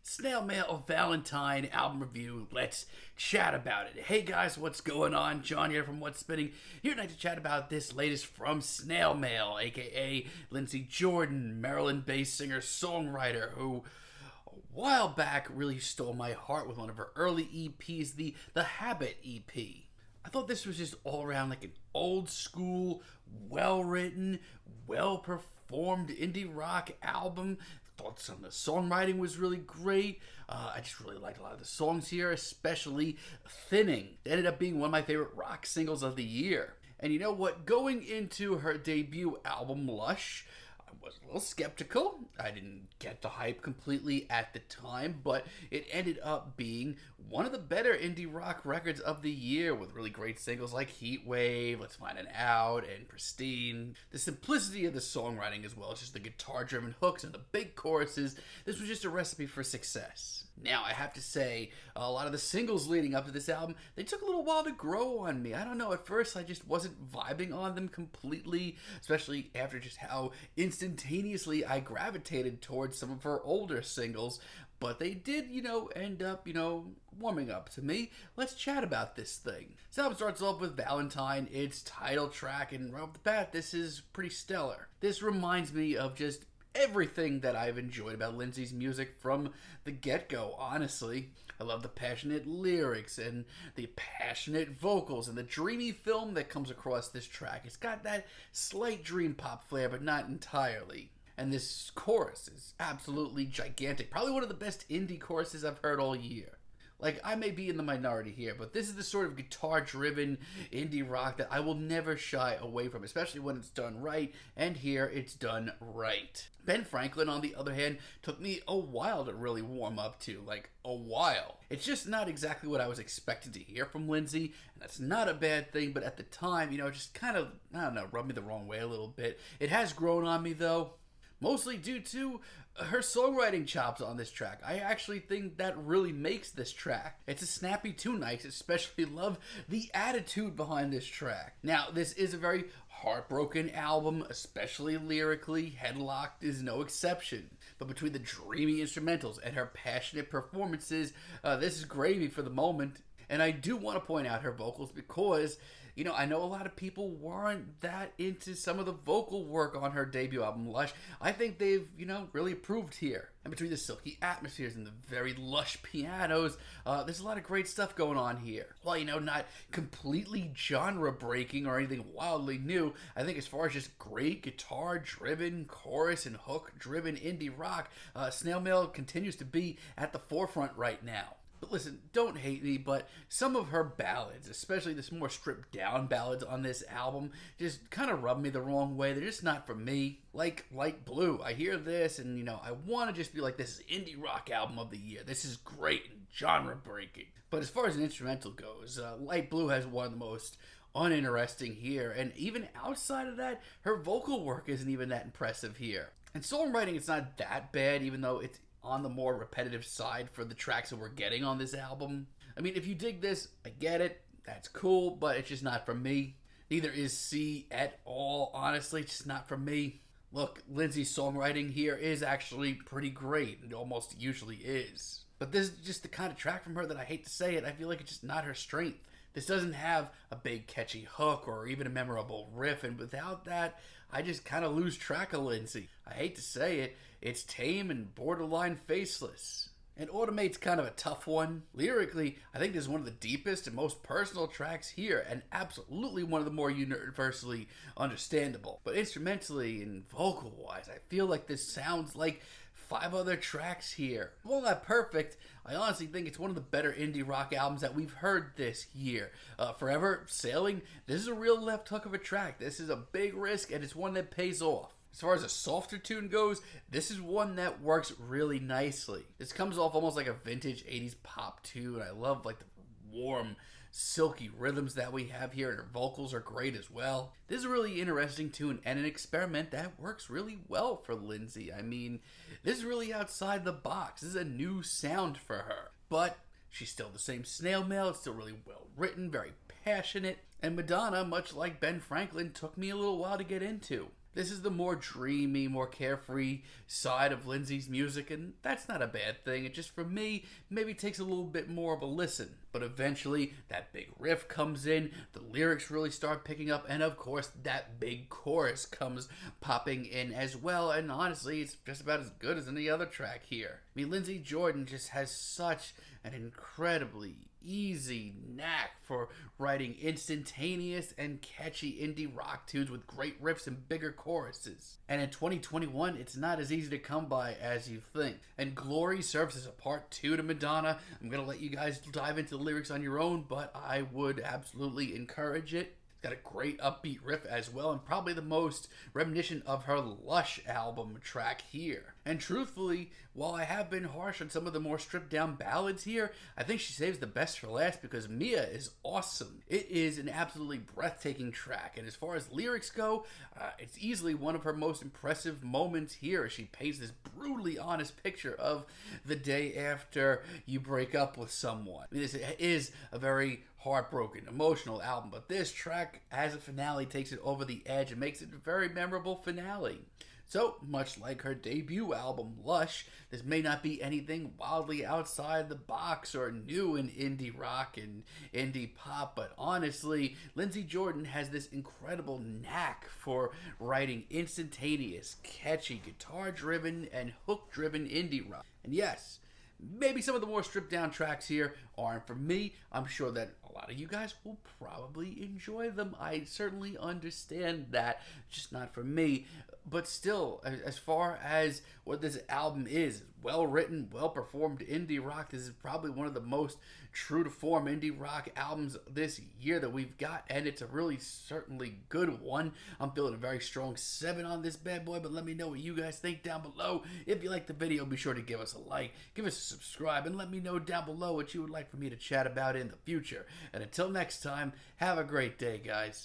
Snail Mail Valentine album review. Let's chat about it. Hey guys, what's going on? John here from What's Spinning. Here tonight to chat about this latest from Snail Mail, aka Lindsey Jordan, Maryland-based singer-songwriter who a while back really stole my heart with one of her early EPs, the Habit EP. I thought this was just all around like an old school, well-written, well-performed indie rock album. Thought some of the songwriting was really great. I just really liked a lot of the songs here, especially Thinning. It ended up being one of my favorite rock singles of the year. And you know what? Going into her debut album, Lush, I was a little skeptical. I didn't get the hype completely at the time, but it ended up being one of the better indie rock records of the year with really great singles like Heat Wave, Let's Find It Out, and Pristine. The simplicity of the songwriting as well as just the guitar-driven hooks and the big choruses. This was just a recipe for success. Now, I have to say, a lot of the singles leading up to this album, they took a little while to grow on me. I don't know, at first I just wasn't vibing on them completely, especially after just how instantaneously I gravitated towards some of her older singles. But they did, end up, warming up to me. Let's chat about this thing. This album starts off with Valentine, its title track, and right off the bat, this is pretty stellar. This reminds me of just everything that I've enjoyed about Lindsey's music from the get-go, honestly. I love the passionate lyrics and the passionate vocals and the dreamy film that comes across this track. It's got that slight dream pop flair, but not entirely. And this chorus is absolutely gigantic. Probably one of the best indie choruses I've heard all year. Like, I may be in the minority here, but this is the sort of guitar-driven indie rock that I will never shy away from, especially when it's done right, and here it's done right. Ben Franklin, on the other hand, took me a while to really warm up to, like, a while. It's just not exactly what I was expecting to hear from Lindsey, and that's not a bad thing, but at the time, just kind of, rubbed me the wrong way a little bit. It has grown on me, though. Mostly due to her songwriting chops on this track. I actually think that really makes this track. It's a snappy tune. I especially love the attitude behind this track. Now, this is a very heartbroken album, especially lyrically. Headlock is no exception. But between the dreamy instrumentals and her passionate performances, this is gravy for the moment. And I do want to point out her vocals because, I know a lot of people weren't that into some of the vocal work on her debut album, Lush. I think they've, really improved here. And between the silky atmospheres and the very lush pianos, there's a lot of great stuff going on here. While, not completely genre-breaking or anything wildly new, I think as far as just great guitar-driven, chorus and hook-driven indie rock, Snail Mail continues to be at the forefront right now. But listen, don't hate me, but some of her ballads, especially the more stripped down ballads on this album, just kind of rub me the wrong way. They're just not for me. Like Light Blue, I hear this and, I want to just be like, this is indie rock album of the year. This is great and genre breaking. But as far as an instrumental goes, Light Blue has one of the most uninteresting here. And even outside of that, her vocal work isn't even that impressive here. And songwriting, it's not that bad, even though it's on the more repetitive side for the tracks that we're getting on this album. I mean, if you dig this, I get it. That's cool, but it's just not for me. Neither is C at all, honestly. It's just not for me. Look, Lindsey's songwriting here is actually pretty great. It almost usually is. But this is just the kind of track from her that I hate to say it, I feel like it's just not her strength. This doesn't have a big catchy hook or even a memorable riff, and without that, I just kind of lose track of Lindsey. I hate to say it, it's tame and borderline faceless. And Automate's kind of a tough one. Lyrically, I think this is one of the deepest and most personal tracks here, and absolutely one of the more universally understandable. But instrumentally and vocal-wise, I feel like this sounds like 5 other tracks here. While not perfect, I honestly think it's one of the better indie rock albums that we've heard this year. Forever Sailing, this is a real left hook of a track. This is a big risk, and it's one that pays off. As far as a softer tune goes, this is one that works really nicely. This comes off almost like a vintage 80s pop tune. I love the warm, silky rhythms that we have here, and her vocals are great as well. This is a really interesting tune and an experiment that works really well for Lindsey. I mean, this is really outside the box. This is a new sound for her. But she's still the same Snail Mail. It's still really well written, very passionate. And Madonna, much like Ben Franklin, took me a little while to get into. This is the more dreamy, more carefree side of Lindsay's music, and that's not a bad thing. It just, for me, maybe takes a little bit more of a listen. But eventually, that big riff comes in, the lyrics really start picking up, and of course, that big chorus comes popping in as well, and honestly, it's just about as good as any other track here. I mean, Lindsay Jordan just has such an incredibly easy knack for writing instantaneous and catchy indie rock tunes with great riffs and bigger choruses. And in 2021, it's not as easy to come by as you think. And Glory serves as a part 2 to Madonna. I'm going to let you guys dive into the lyrics on your own, but I would absolutely encourage it. It's got a great upbeat riff as well, and probably the most reminiscent of her Lush album track here. And truthfully, while I have been harsh on some of the more stripped down ballads here, I think she saves the best for last because Mia is awesome. It is an absolutely breathtaking track, and as far as lyrics go, it's easily one of her most impressive moments here as she paints this brutally honest picture of the day after you break up with someone. I mean, this is a very heartbroken, emotional album, but this track as a finale takes it over the edge and makes it a very memorable finale. So, much like her debut album, Lush, this may not be anything wildly outside the box or new in indie rock and indie pop, but honestly, Lindsay Jordan has this incredible knack for writing instantaneous, catchy, guitar-driven, and hook-driven indie rock. And yes, maybe some of the more stripped down tracks here aren't for me. I'm sure that a lot of you guys will probably enjoy them. I certainly understand that, just not for me. But still, as far as what this album is, well written, well performed indie rock, this is probably one of the most true to form indie rock albums this year that we've got, and it's a really certainly good one. I'm feeling a very strong 7 on this bad boy, but let me know what you guys think down below. If you like the video, be sure to give us a like, give us a subscribe, and let me know down below what you would like for me to chat about in the future. And until next time, have a great day, guys.